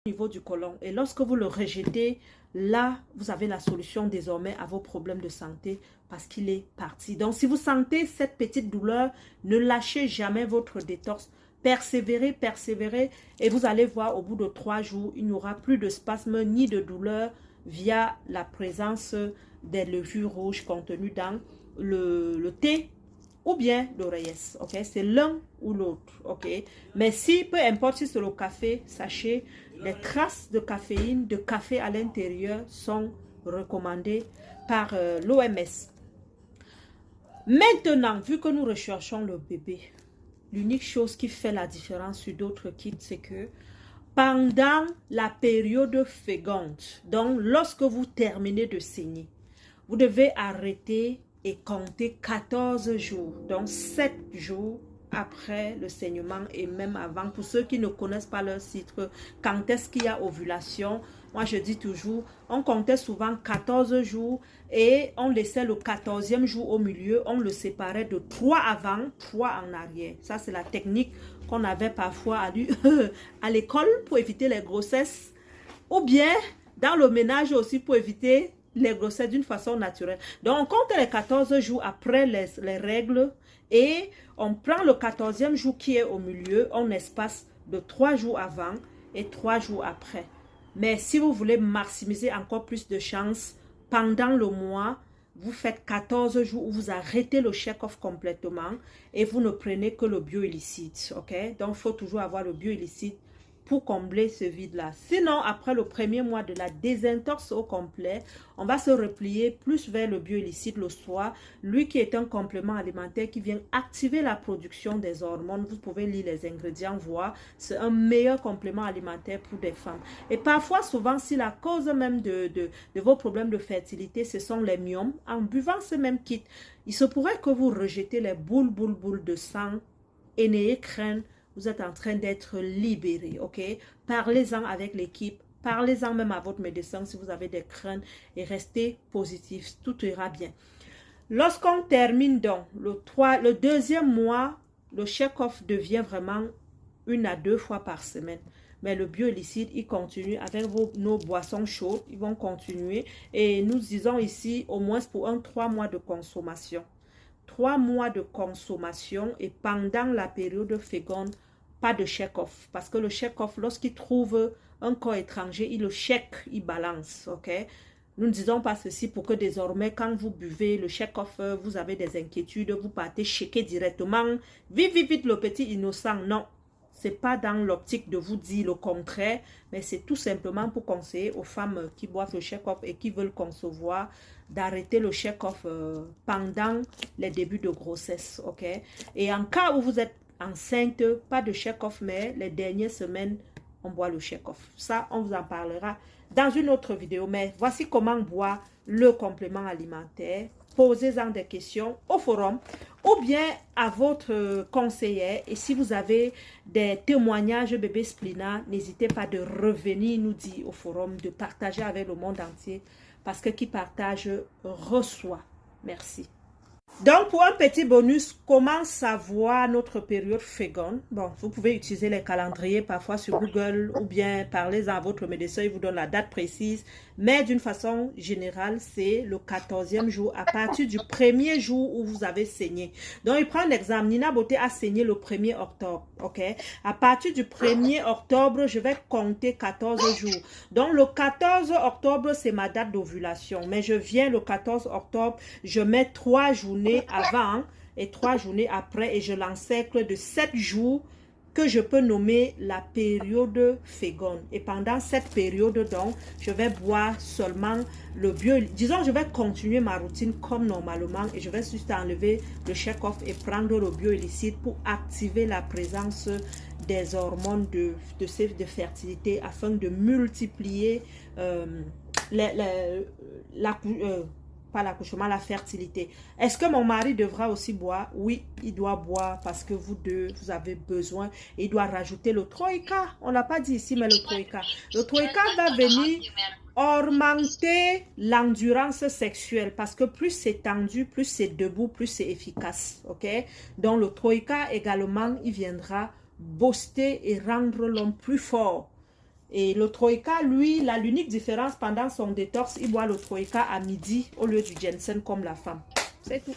niveau du côlon. Et lorsque vous le rejetez, là, vous avez la solution désormais à vos problèmes de santé parce qu'il est parti. Donc, si vous sentez cette petite douleur, ne lâchez jamais votre détox. Persévérez, persévérez et vous allez voir au bout de 3 jours, il n'y aura plus de spasmes ni de douleur via la présence des levures rouges contenues dans le thé ou bien l'oreillez, ok? C'est l'un ou l'autre, ok? Mais si, peu importe si c'est le café, sachez, les traces de caféine, de café à l'intérieur sont recommandées par l'OMS. Maintenant, vu que nous recherchons le bébé, l'unique chose qui fait la différence sur d'autres kits, c'est que pendant la période féconde, donc lorsque vous terminez de saigner, vous devez arrêter et compter 14 jours, donc 7 jours après le saignement et même avant. Pour ceux qui ne connaissent pas leur cycle, quand est-ce qu'il y a ovulation? Moi, je dis toujours, on comptait souvent 14 jours et on laissait le 14e jour au milieu. On le séparait de 3 avant, 3 en arrière. Ça, c'est la technique qu'on avait parfois à l'école pour éviter les grossesses. Ou bien, dans le ménage aussi pour éviter les grossesses d'une façon naturelle. Donc, on compte les 14 jours après les règles et on prend le 14e jour qui est au milieu, on espace de 3 jours avant et 3 jours après. Mais si vous voulez maximiser encore plus de chances, pendant le mois, vous faites 14 jours où vous arrêtez le check-off complètement et vous ne prenez que le bioillicite, ok? Donc, il faut toujours avoir le bioillicite pour combler ce vide-là. Sinon, après le premier mois de la désintox au complet, on va se replier plus vers le bioillicite le soir, lui qui est un complément alimentaire qui vient activer la production des hormones. Vous pouvez lire les ingrédients, voir. C'est un meilleur complément alimentaire pour des femmes. Et parfois, souvent, si la cause même de vos problèmes de fertilité, ce sont les myomes, en buvant ce même kit, il se pourrait que vous rejetez les boules de sang et n'ayez crainte. Vous êtes en train d'être libéré, ok? Parlez-en avec l'équipe, parlez-en même à votre médecin si vous avez des craintes et restez positif, tout ira bien. Lorsqu'on termine donc le deuxième mois, le check-off devient vraiment 1 à 2 fois par semaine. Mais le bioillicite, il continue avec nos boissons chaudes, ils vont continuer. Et nous disons ici au moins pour 3 mois de consommation. 3 mois de consommation et pendant la période féconde, pas de check-off. Parce que le check-off, lorsqu'il trouve un corps étranger, il le check, il balance, ok? Nous ne disons pas ceci pour que désormais, quand vous buvez le check-off, vous avez des inquiétudes, vous partez checker directement. Vite, vite, vite, le petit innocent. Non, ce n'est pas dans l'optique de vous dire le contraire, mais c'est tout simplement pour conseiller aux femmes qui boivent le check-off et qui veulent concevoir d'arrêter le check-off pendant les débuts de grossesse, ok? Et en cas où vous êtes enceinte, pas de check-off, mais les dernières semaines, on boit le check-off. Ça, on vous en parlera dans une autre vidéo, mais voici comment boire le complément alimentaire. Posez-en des questions au forum ou bien à votre conseillère. Et si vous avez des témoignages bébé Splina, n'hésitez pas de revenir nous dire au forum, de partager avec le monde entier. Parce que qui partage reçoit. Merci. Donc, pour un petit bonus, comment savoir notre période féconde? Bon, vous pouvez utiliser les calendriers parfois sur Google ou bien parlez à votre médecin, il vous donne la date précise. Mais d'une façon générale, c'est le 14e jour à partir du premier jour où vous avez saigné. Donc, il prend l'exemple. Nina Beauté a saigné le 1er octobre, ok? À partir du 1er octobre, je vais compter 14 jours. Donc, le 14 octobre, c'est ma date d'ovulation. Mais je viens le 14 octobre, je mets 3 journées avant et 3 journées après et je l'encercle de 7 jours que je peux nommer la période féconde. Et pendant cette période, donc, je vais boire seulement le bio. Disons, je vais continuer ma routine comme normalement et je vais juste enlever le check-off et prendre le bioillicite pour activer la présence des hormones de fertilité afin de multiplier pas l'accouchement, la fertilité. Est-ce que mon mari devra aussi boire? Oui, il doit boire parce que vous deux, vous avez besoin. Et il doit rajouter le troïka. On l'a pas dit ici, mais le troïka. Le troïka va venir augmenter l'endurance sexuelle parce que plus c'est tendu, plus c'est debout, plus c'est efficace. Ok? Donc le troïka également, il viendra booster et rendre l'homme plus fort. Et le troïka, lui, l'unique différence pendant son détox, il boit le troïka à midi au lieu du ginseng comme la femme. C'est tout.